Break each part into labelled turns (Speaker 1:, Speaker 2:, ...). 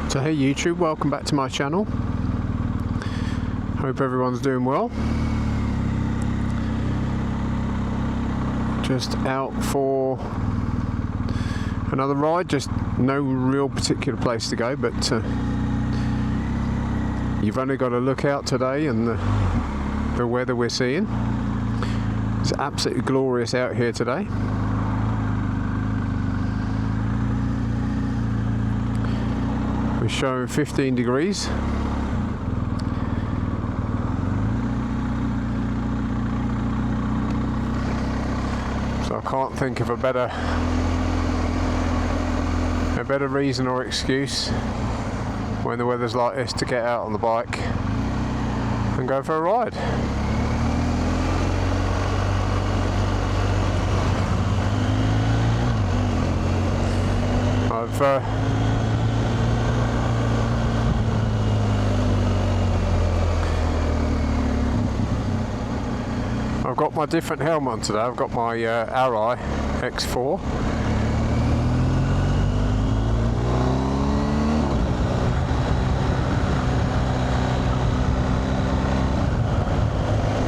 Speaker 1: So hey YouTube, welcome back to my channel. Hope everyone's doing well. Just out for another ride, just no real particular place to go, but you've only got to look out today and the weather we're seeing. It's absolutely glorious out here today. We're showing 15 degrees. So I can't think of a better reason or excuse when the weather's like this to get out on the bike and go for a ride. I've got my different helmet on today. I've got my Ally X4.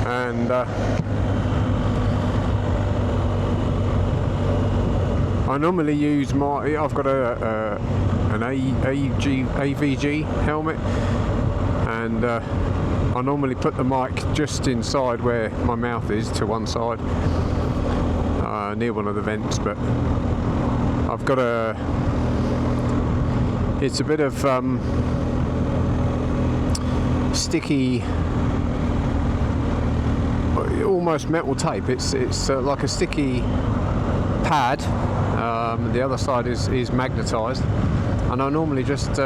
Speaker 1: And I normally use I've got an AVG helmet, and I normally put the mic just inside where my mouth is, to one side, near one of the vents, but I've got it's a bit of sticky, almost metal tape. It's like a sticky pad. The other side is magnetised, and I normally just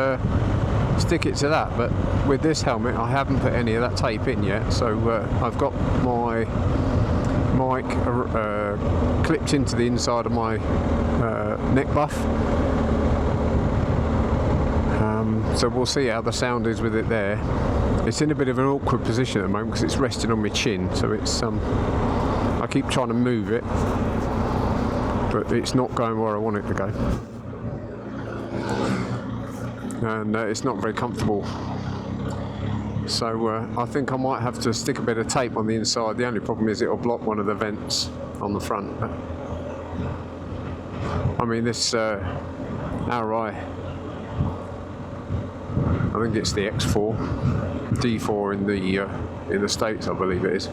Speaker 1: stick it to that, but with this helmet I haven't put any of that tape in yet, so I've got my mic clipped into the inside of my neck buff, so we'll see how the sound is with it there. It's in a bit of an awkward position at the moment because it's resting on my chin, so it's I keep trying to move it, but it's not going where I want it to go. And it's not very comfortable, so I think I might have to stick a bit of tape on the inside. The only problem is it'll block one of the vents on the front. I mean, this Ally, I think it's the X4, D4 in the States, I believe it is.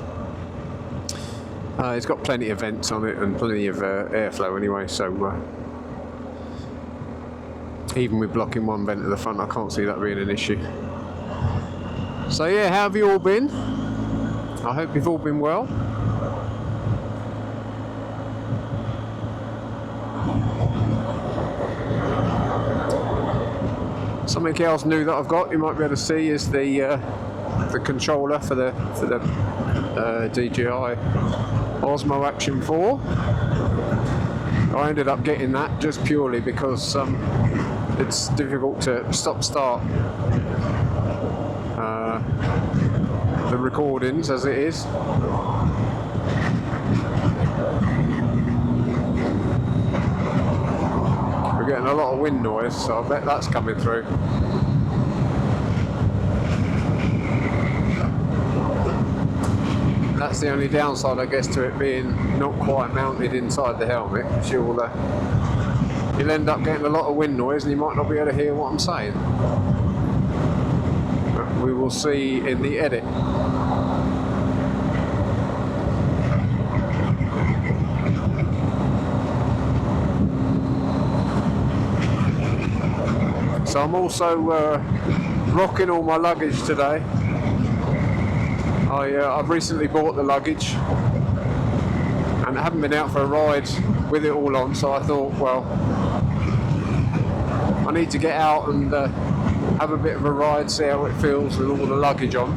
Speaker 1: It's got plenty of vents on it and plenty of airflow anyway, so even with blocking one vent at the front, I can't see that being an issue. So yeah, how have you all been? I hope you've all been well. Something else new that I've got, you might be able to see, is the controller for the DJI Osmo Action 4. I ended up getting that just purely because it's difficult to stop-start the recordings as it is. We're getting a lot of wind noise, so I bet that's coming through. That's the only downside, I guess, to it being not quite mounted inside the helmet. You'll end up getting a lot of wind noise and you might not be able to hear what I'm saying. But we will see in the edit. So I'm also rocking all my luggage today. I've recently bought the luggage and I haven't been out for a ride with it all on, so I thought, well, I need to get out and have a bit of a ride, see how it feels with all the luggage on.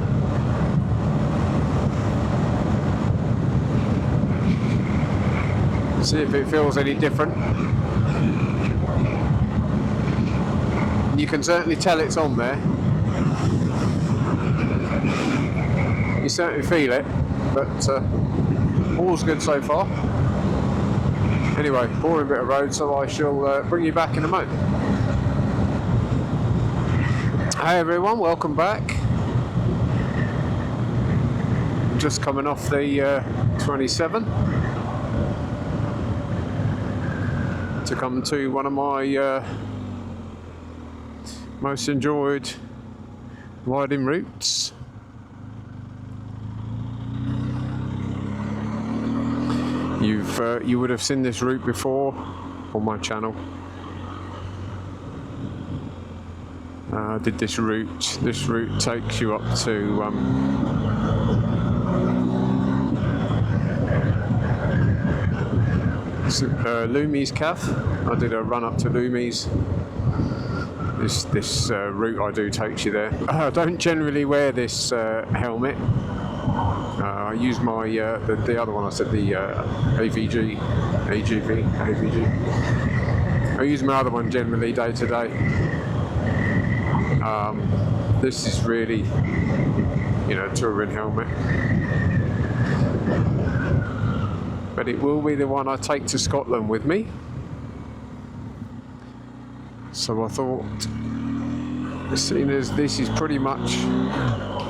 Speaker 1: See if it feels any different. You can certainly tell it's on there. You certainly feel it, but all's good so far. Anyway, boring bit of road, so I shall bring you back in a moment. Hi everyone, welcome back. Just coming off the 27 to come to one of my most enjoyed riding routes. You would have seen this route before on my channel. I did this route. This route takes you up to Lumi's Calf. I did a run up to Lumi's. This route I do takes you there. I don't generally wear this helmet. I use my the other one. I said the AVG. I use my other one generally day to day. This is really, touring helmet. But it will be the one I take to Scotland with me. So I thought, seeing as this is pretty much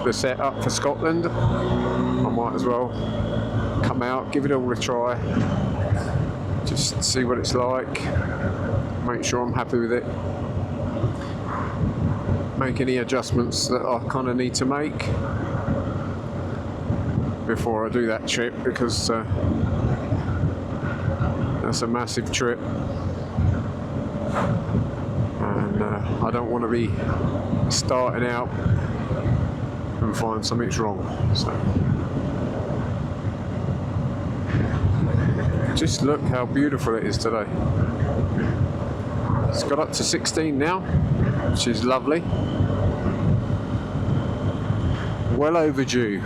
Speaker 1: the setup for Scotland, I might as well come out, give it all a try, just see what it's like, make sure I'm happy with it, make any adjustments that I kind of need to make before I do that trip, because that's a massive trip, and I don't want to be starting out and find something's wrong. So just look how beautiful it is today. It's got up to 16 now, which is lovely. Well overdue.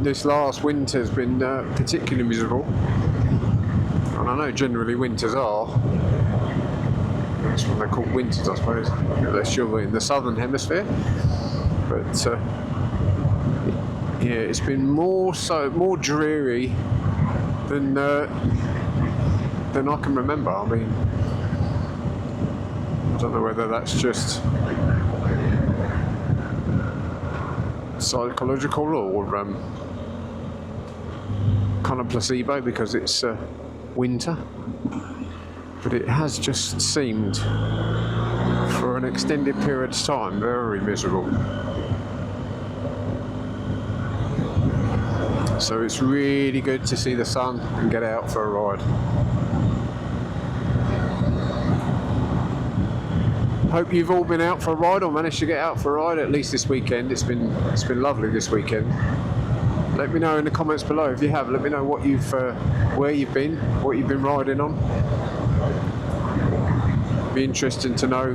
Speaker 1: This last winter's been particularly miserable, and I know generally winters are. That's what they're called, winters, I suppose, unless you're in the southern hemisphere. But yeah, it's been more dreary than I can remember. I mean, I don't know whether that's just psychological or kind of placebo because it's winter, but it has just seemed for an extended period of time very miserable. So it's really good to see the sun and get out for a ride. Hope you've all been out for a ride or managed to get out for a ride at least this weekend. It's been lovely this weekend. Let me know in the comments below if you have. Let me know what where you've been, what you've been riding on. Be interesting to know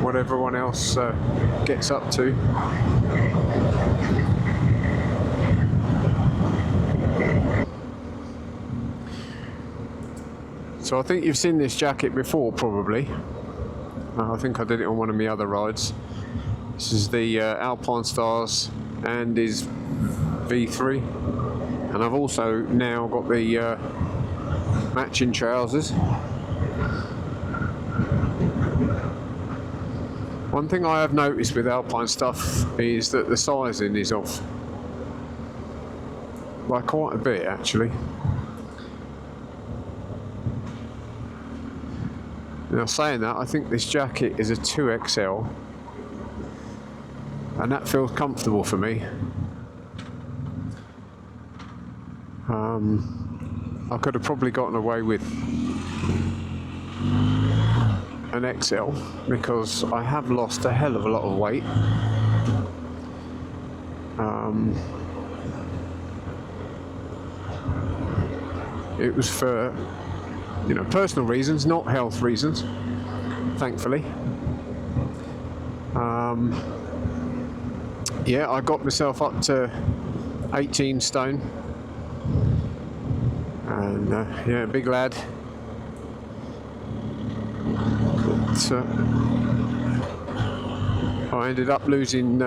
Speaker 1: what everyone else gets up to. So I think you've seen this jacket before, probably. I think I did it on one of my other rides. This is the Alpine Stars and his V3, and I've also now got the matching trousers. One thing I have noticed with Alpine stuff is that the sizing is off by quite a bit, actually. Now, saying that, I think this jacket is a 2XL, and that feels comfortable for me. I could have probably gotten away with an XL because I have lost a hell of a lot of weight. It was for personal reasons, not health reasons, thankfully. Yeah, I got myself up to 18 stone, and yeah, big lad. But I ended up losing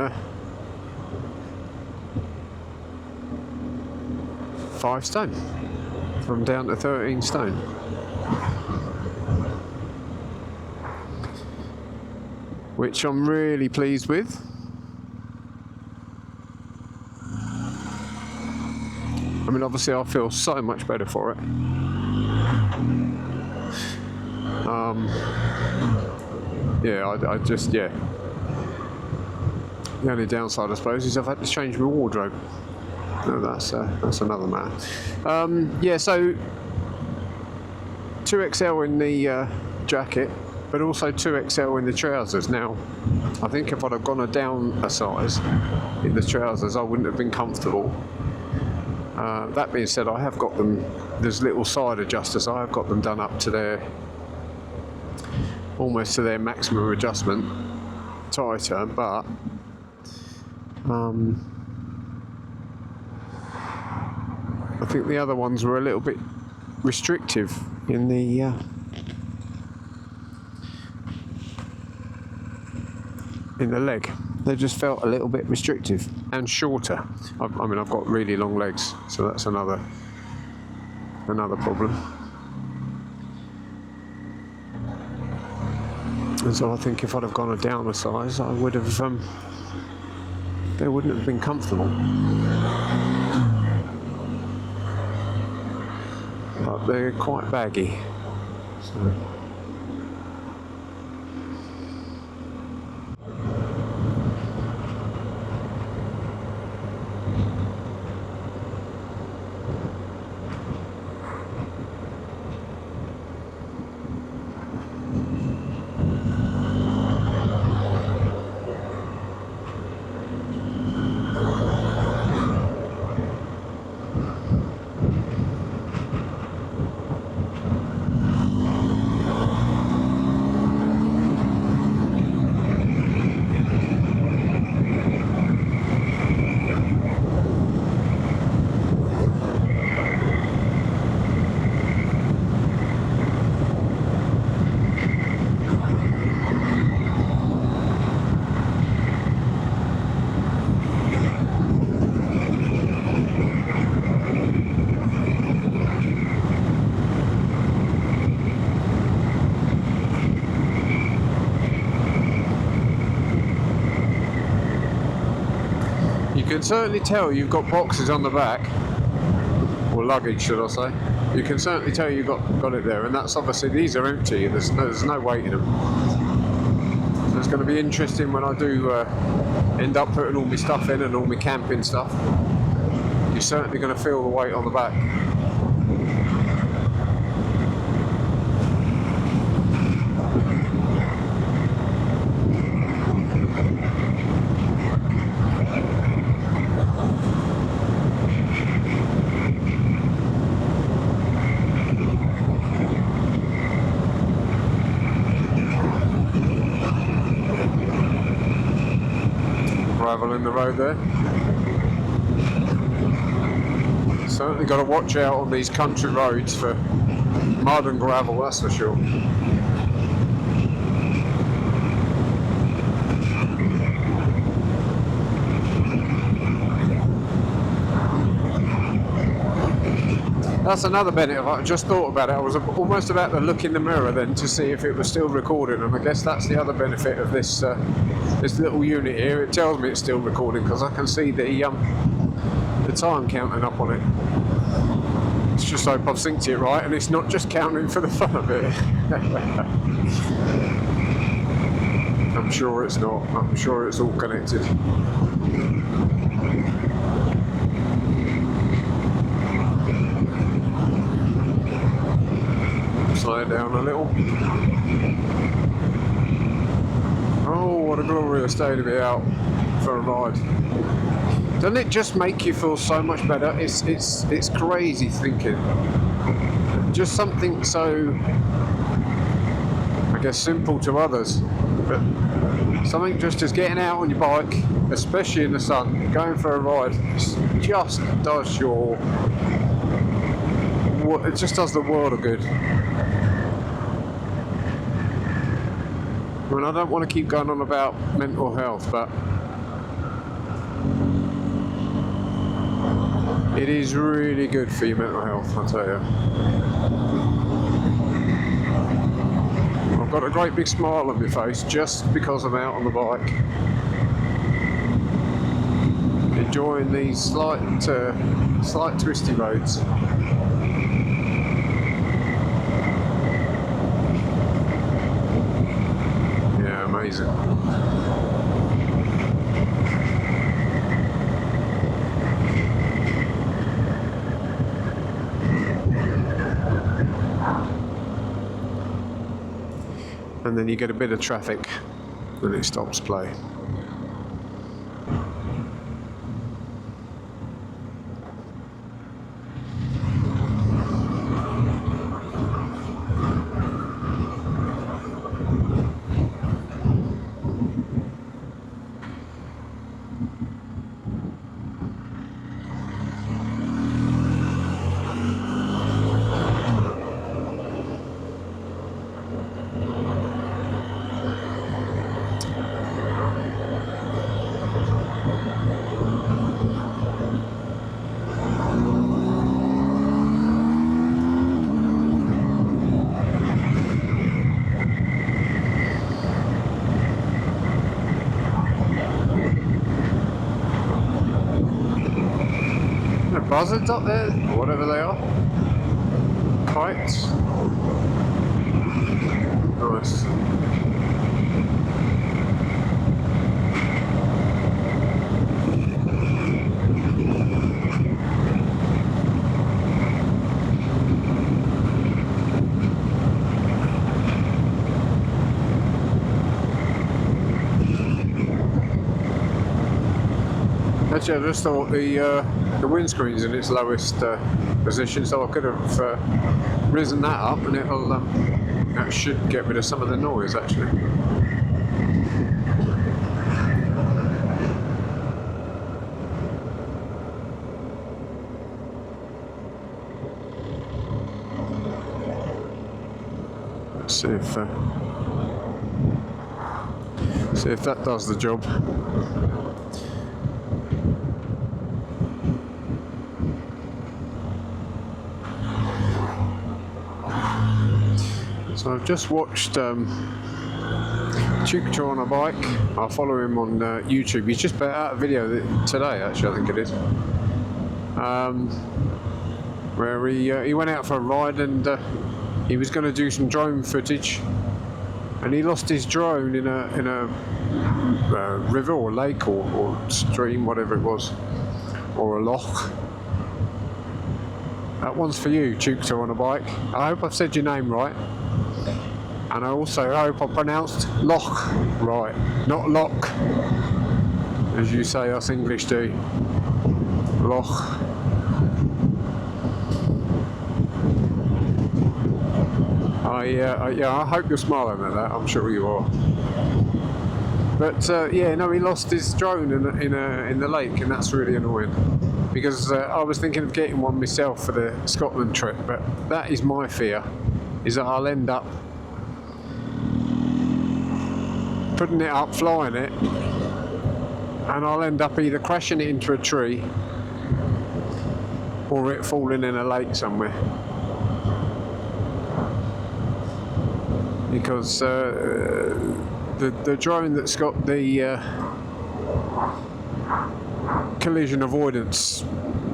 Speaker 1: 5 stone. from down to 13 stone. Which I'm really pleased with. I mean, obviously I feel so much better for it. Yeah, I just, yeah. The only downside, I suppose, is I've had to change my wardrobe. No, that's another matter. Yeah, so 2XL in the jacket, but also 2XL in the trousers. Now, I think if I'd have gone down a size in the trousers, I wouldn't have been comfortable. That being said, I have got them, there's little side adjusters, I have got them done up to their, almost to their maximum adjustment, tighter, but I think the other ones were a little bit restrictive in the leg. They just felt a little bit restrictive and shorter. I mean, I've got really long legs, so that's another problem. And so I think if I'd have gone down a size, I would have, they wouldn't have been comfortable. But they're quite baggy. So. You can certainly tell you've got boxes on the back, or luggage should I say. You can certainly tell you've got it there, and that's obviously, these are empty, there's no weight in them. So it's going to be interesting when I do end up putting all my stuff in and all my camping stuff. You're certainly going to feel the weight on the back. Gravel in the road there. Certainly got to watch out on these country roads for mud and gravel, that's for sure. That's another benefit. I just thought about it. I was almost about to look in the mirror then to see if it was still recording, and I guess that's the other benefit of this this little unit here. It tells me it's still recording because I can see the time counting up on it. Let's just hope I've synced it right and it's not just counting for the fun of it. I'm sure it's not. I'm sure it's all connected. Slow it down a little. Oh, what a glorious day to be out for a ride. Doesn't it just make you feel so much better? It's crazy thinking. Just something so, I guess, simple to others, but something just as getting out on your bike, especially in the sun, going for a ride, just does your, it just does the world of good. I mean, I don't want to keep going on about mental health, but It is really good for your mental health, I tell you. I've got a great big smile on my face just because I'm out on the bike, enjoying these slight twisty roads. Yeah, amazing. And then you get a bit of traffic and it stops play. Buzzards up there, or whatever they are. Kites. Nice. Actually, I just thought the windscreen's in its lowest position, so I could have risen that up, and that should get rid of some of the noise actually. Let's see if that does the job. So I've just watched Chukcha on a bike. I follow him on YouTube. He's just put out a video today, actually, I think it is, where he went out for a ride and he was going to do some drone footage, and he lost his drone in a river or lake or stream, whatever it was, or a loch. That one's for you, Chukcha on a bike. I hope I've said your name right. And I also hope I pronounced loch right, not lock, as you say us English do. Loch. I hope you're smiling at that. I'm sure you are. But yeah, no, he lost his drone in the lake, and that's really annoying. Because I was thinking of getting one myself for the Scotland trip, but that is my fear, is that I'll end up putting it up, flying it, and I'll end up either crashing it into a tree or it falling in a lake somewhere. Because the drone that's got the collision avoidance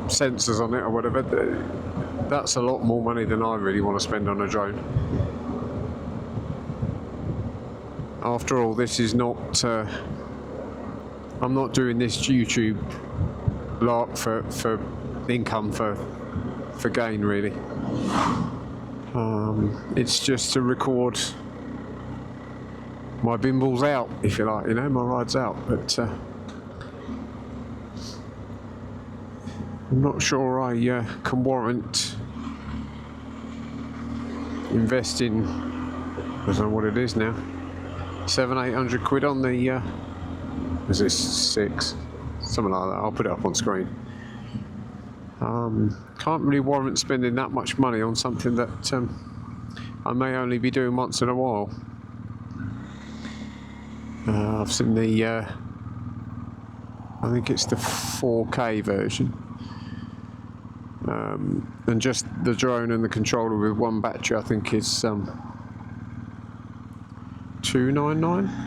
Speaker 1: sensors on it or whatever, that's a lot more money than I really want to spend on a drone. After all, this is not I'm not doing this YouTube lark for income, for gain really. It's just to record my bimbles out, if you like, my rides out, but I'm not sure I can warrant investing, I don't know what it is now, 700-800 quid on the is it 6, something like that. I'll put it up on screen. Can't really warrant spending that much money on something that I may only be doing once in a while. I've seen the I think it's the 4K version, and just the drone and the controller with one battery I think is $299.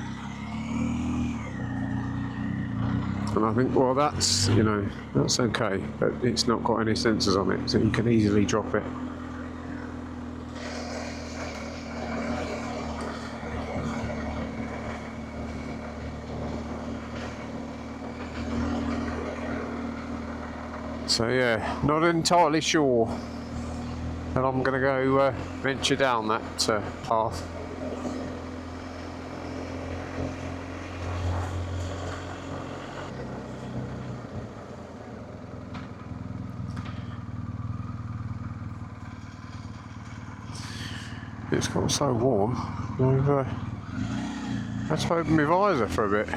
Speaker 1: And I think, well, that's, you know, that's okay, but it's not got any sensors on it, so you can easily drop it. So yeah, not entirely sure that I'm going to go venture down that path. It's got so warm, I've had to open my visor for a bit.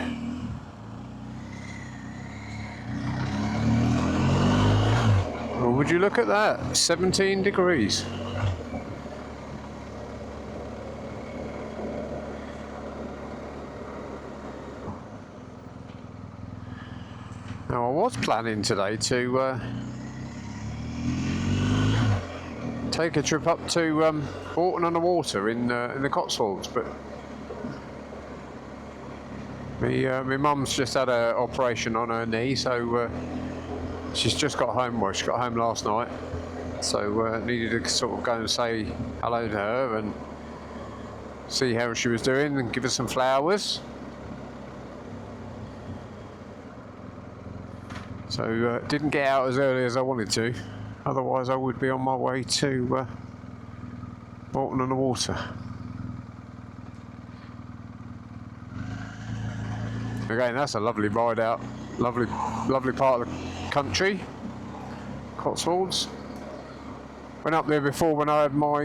Speaker 1: Well, would you look at that? 17 degrees. Now I was planning today to take a trip up to Bourton-on-the-Water in the Cotswolds, but my mum's just had an operation on her knee, so she's just got home. Well, she got home last night, so needed to sort of go and say hello to her and see how she was doing and give her some flowers. So didn't get out as early as I wanted to. Otherwise, I would be on my way to Bourton-on-the-Water. Again, that's a lovely ride out. Lovely part of the country. Cotswolds. Went up there before when I had my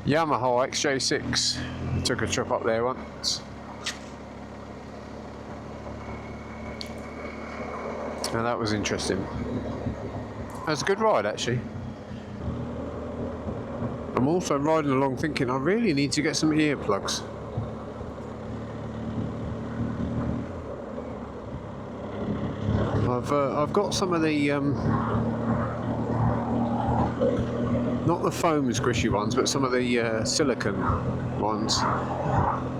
Speaker 1: Yamaha XJ6. Took a trip up there once. Now that was interesting. It was a good ride actually. I'm also riding along thinking I really need to get some earplugs. I've got some of the not the foam squishy ones, but some of the silicone ones,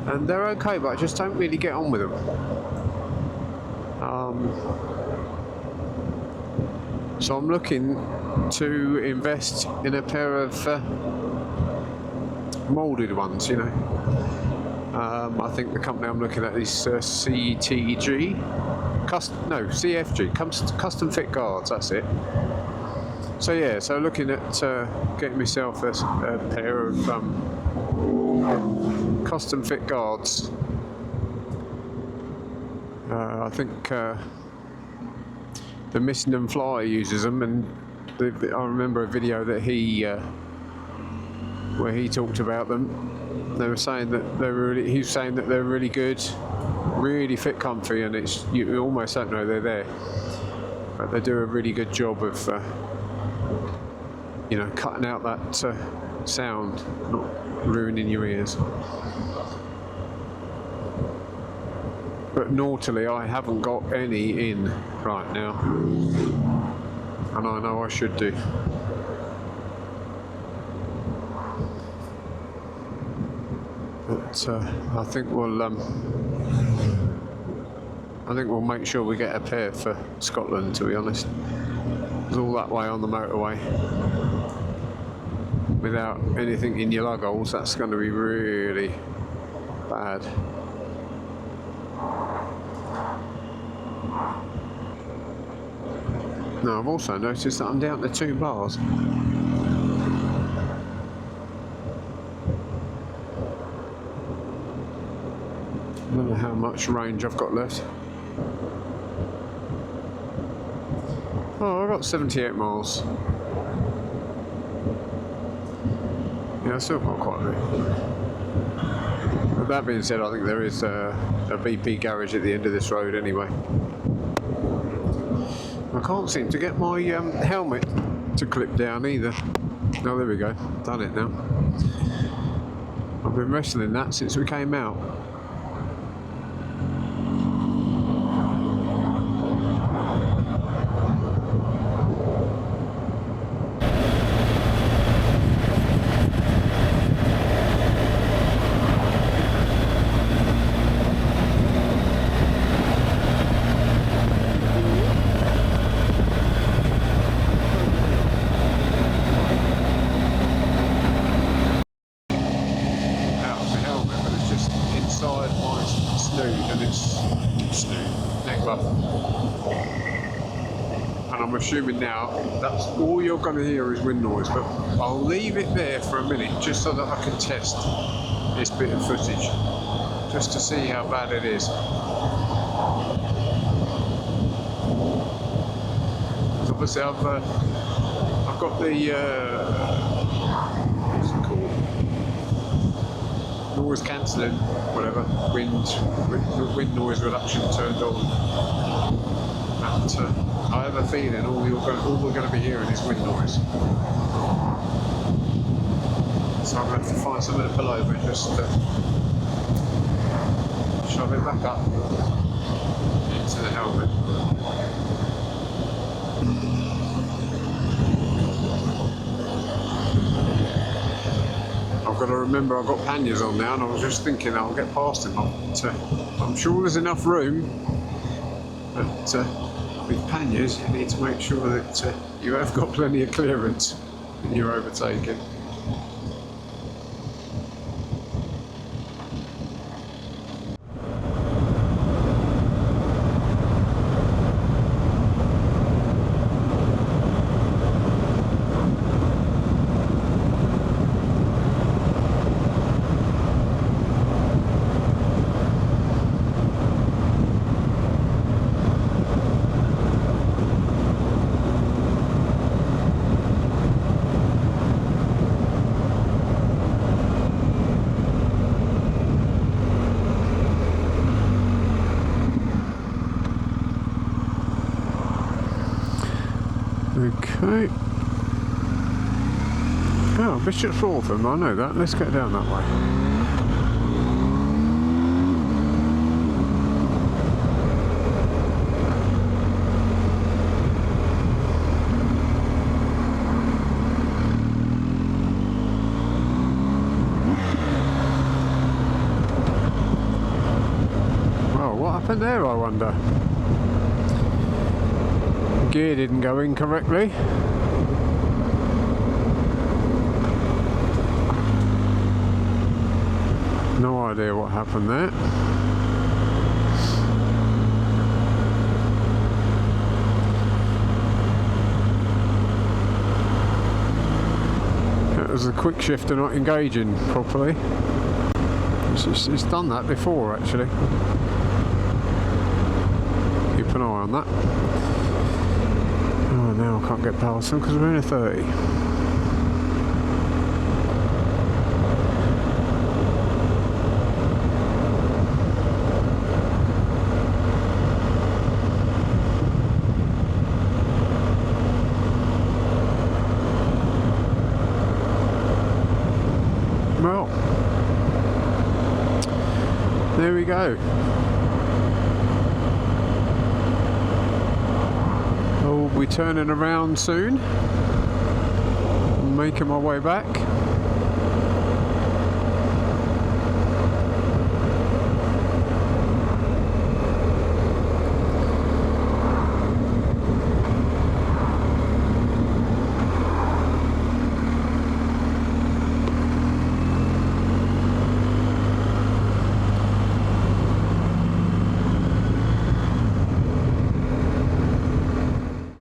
Speaker 1: and they're okay, but I just don't really get on with them. So I'm looking to invest in a pair of moulded ones, you know. I think the company I'm looking at is CFG, Custom Fit Guards, that's it. So yeah, so looking at getting myself a pair of Custom Fit Guards. I think the Missing and Fly uses them, and I remember a video that where he talked about them. They were saying that he was saying that they're really good, really fit, comfy, and you almost don't know they're there, but they do a really good job of you know, cutting out that sound, not ruining your ears. But naughtily, I haven't got any in right now, and I know I should do. But I think we'll make sure we get a pair for Scotland, to be honest. It's all that way on the motorway without anything in your lug holes. That's going to be really bad. Now I've also noticed that I'm down to 2 bars. I don't know how much range I've got left. Oh, I've got 78 miles. Yeah, I've still got quite a bit. But that being said, I think there is a BP garage at the end of this road anyway. I can't seem to get my helmet to clip down either. Oh, there we go. Done it now. I've been wrestling that since we came out. but, and I'm assuming now that's all you're going to hear is wind noise, but I'll leave it there for a minute just so that I can test this bit of footage, just to see how bad it is. Obviously I've got the what's it called, noise cancelling, whatever, wind noise reduction turned on, but I have a feeling all we're going to be hearing is wind noise, so I'm going to have to find something to pull over and just shove it back up into the helmet. I've got to remember I've got panniers on now, and I was just thinking I'll get past him. I'm sure there's enough room, but with panniers you need to make sure that you have got plenty of clearance when you're overtaking. Okay. Oh, Bishop's Waltham, I know that. Let's get down that way. Well, what happened there, I wonder? Gear didn't go in correctly. No idea what happened there. That was a quick shifter not engaging properly. It's done that before actually. Keep an eye on that. Oh, now I can't get past them because we're in a 30. Well, there we go. I'll be turning around soon, making my way back.